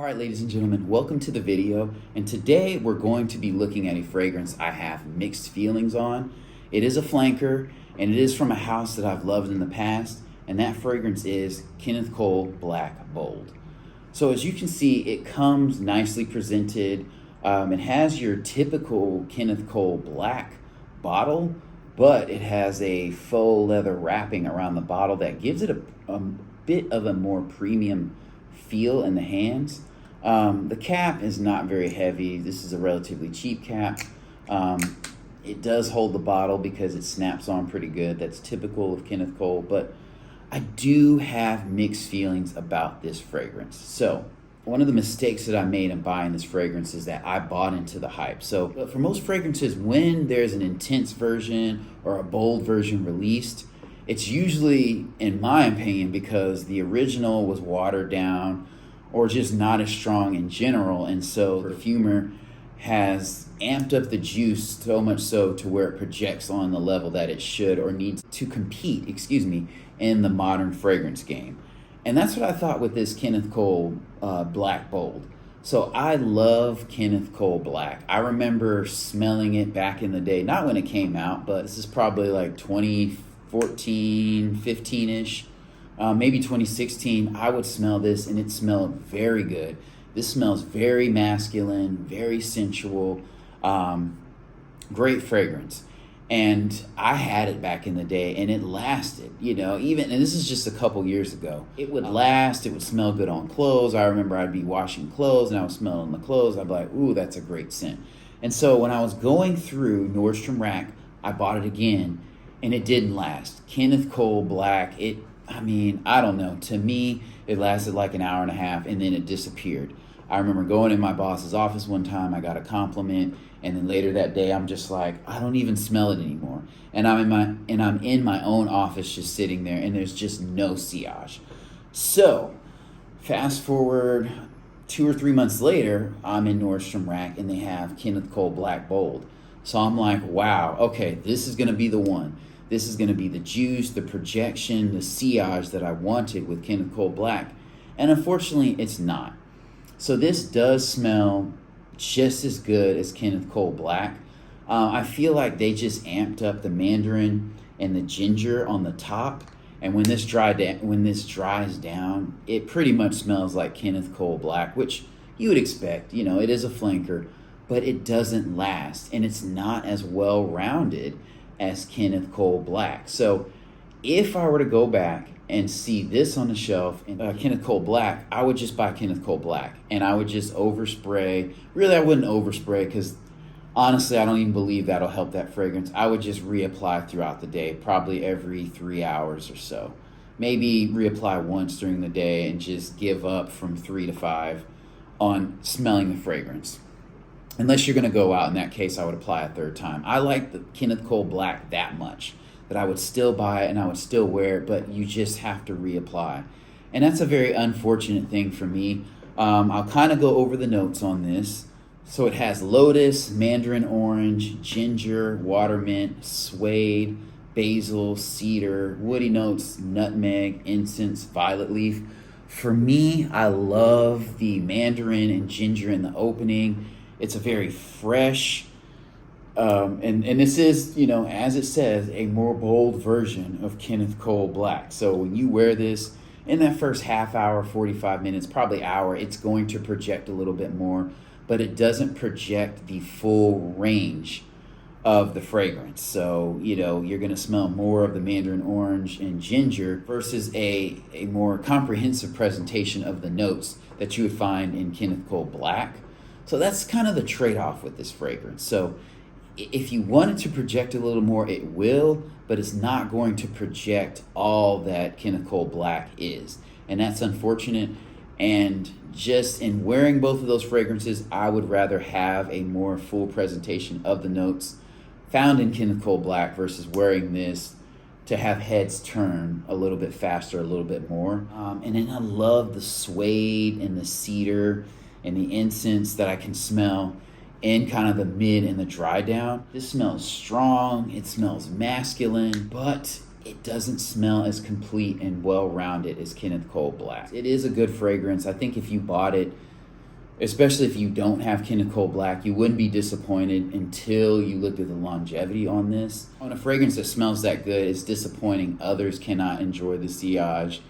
All right, ladies and gentlemen, welcome to the video. And today we're going to be looking at a fragrance I have mixed feelings on. It is a flanker, and it is from a house that I've loved in the past, and that fragrance is Kenneth Cole Black Bold. So as you can see, it comes nicely presented. It has your typical Kenneth Cole Black bottle, but it has a faux leather wrapping around the bottle that gives it a bit of a more premium feel in the hands. The cap is not very heavy. This is a relatively cheap cap. It does hold the bottle because it snaps on pretty good. That's typical of Kenneth Cole, but I do have mixed feelings about this fragrance. So one of the mistakes that I made in buying this fragrance is that I bought into the hype. So for most fragrances, when there's an intense version or a bold version released, it's usually, in my opinion, because the original was watered down or just not as strong in general. And so the perfumer has amped up the juice so much so to where it projects on the level that it should or needs to compete, in the modern fragrance game. And that's what I thought with this Kenneth Cole Black Bold. So I love Kenneth Cole Black. I remember smelling it back in the day, not when it came out, but this is probably like 2014, 15-ish, maybe 2016. I would smell this and it smelled very good. This smells very masculine, very sensual, great fragrance. And I had it back in the day and it lasted, and this is just a couple years ago. It would last, it would smell good on clothes. I remember I'd be washing clothes and I was smelling the clothes. I'd be like, ooh, that's a great scent. And so when I was going through Nordstrom Rack, I bought it again and it didn't last. Kenneth Cole Black, I don't know. To me, it lasted like an hour and a half and then it disappeared. I remember going in my boss's office one time, I got a compliment, and then later that day I'm just like, I don't even smell it anymore. And I'm in my own office just sitting there and there's just no sillage. So fast forward 2 or 3 months later, I'm in Nordstrom Rack and they have Kenneth Cole Black Bold. So I'm like, wow, okay, this is gonna be the one. This is gonna be the juice, the projection, the sillage that I wanted with Kenneth Cole Black. And unfortunately, it's not. So this does smell just as good as Kenneth Cole Black. I feel like they just amped up the mandarin and the ginger on the top. And when this dries down, it pretty much smells like Kenneth Cole Black, which you would expect. It is a flanker, but it doesn't last. And it's not as well-rounded as Kenneth Cole Black. So if I were to go back and see this on the shelf, Kenneth Cole Black, I would just buy Kenneth Cole Black and I would just overspray. Really, I wouldn't overspray because honestly, I don't even believe that'll help that fragrance. I would just reapply throughout the day, probably every 3 hours or so. Maybe reapply once during the day and just give up from 3 to 5 on smelling the fragrance. Unless you're gonna go out, in that case, I would apply a third time. I like the Kenneth Cole Black that much that I would still buy it and I would still wear it, but you just have to reapply. And that's a very unfortunate thing for me. I'll kind of go over the notes on this. So it has lotus, mandarin orange, ginger, watermint, suede, basil, cedar, woody notes, nutmeg, incense, violet leaf. For me, I love the mandarin and ginger in the opening. It's a very fresh, and this is, as it says, a more bold version of Kenneth Cole Black. So when you wear this in that first half hour, 45 minutes, probably hour, it's going to project a little bit more, but it doesn't project the full range of the fragrance. So, you're going to smell more of the mandarin orange and ginger versus a more comprehensive presentation of the notes that you would find in Kenneth Cole Black. So that's kind of the trade-off with this fragrance. So if you want it to project a little more, it will, but it's not going to project all that Kenneth Cole Black is. And that's unfortunate. And just in wearing both of those fragrances, I would rather have a more full presentation of the notes found in Kenneth Cole Black versus wearing this to have heads turn a little bit faster, a little bit more. And then I love the suede and the cedar and the incense that I can smell in kind of the mid and the dry down. This smells strong, it smells masculine, but it doesn't smell as complete and well-rounded as Kenneth Cole Black. It is a good fragrance. I think if you bought it especially if you don't have Kenneth Cole Black, you wouldn't be disappointed until you looked at the longevity on this. On a fragrance that smells that good, it's disappointing. Others cannot enjoy the sillage.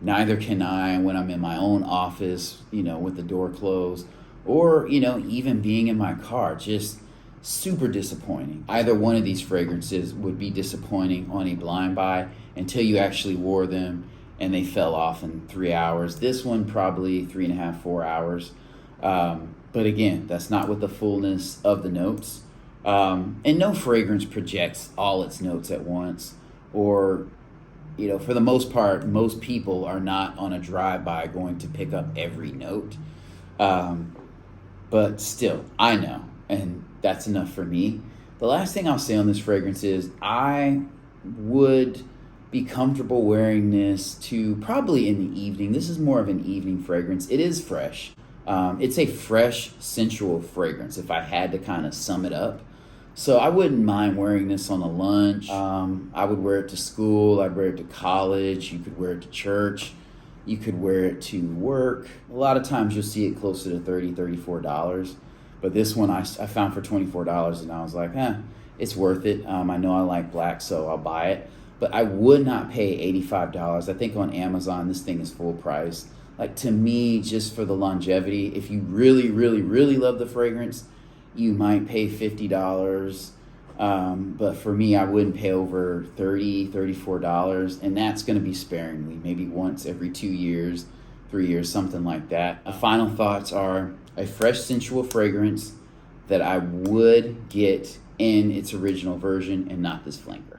Neither can I when I'm in my own office, with the door closed, or, even being in my car. Just super disappointing. Either one of these fragrances would be disappointing on a blind buy until you actually wore them and they fell off in 3 hours. This one probably 3.5, 4 hours. But again, that's not with the fullness of the notes. And no fragrance projects all its notes at once, or, for the most part, most people are not on a drive-by going to pick up every note. But still, I know, and that's enough for me. The last thing I'll say on this fragrance is I would be comfortable wearing this to probably in the evening. This is more of an evening fragrance. It is fresh. It's a fresh, sensual fragrance if I had to kind of sum it up. So I wouldn't mind wearing this on a lunch. I would wear it to school. I'd wear it to college. You could wear it to church. You could wear it to work. A lot of times you'll see it closer to $30, $34. But this one I found for $24, and I was like, it's worth it. I know I like black, so I'll buy it. But I would not pay $85. I think on Amazon this thing is full price. Like, to me, just for the longevity, if you really, really, really love the fragrance, you might pay $50. But for me, I wouldn't pay over $30, $34. And that's going to be sparingly, maybe once every 2 years, 3 years, something like that. The final thoughts are a fresh, sensual fragrance that I would get in its original version and not this flanker.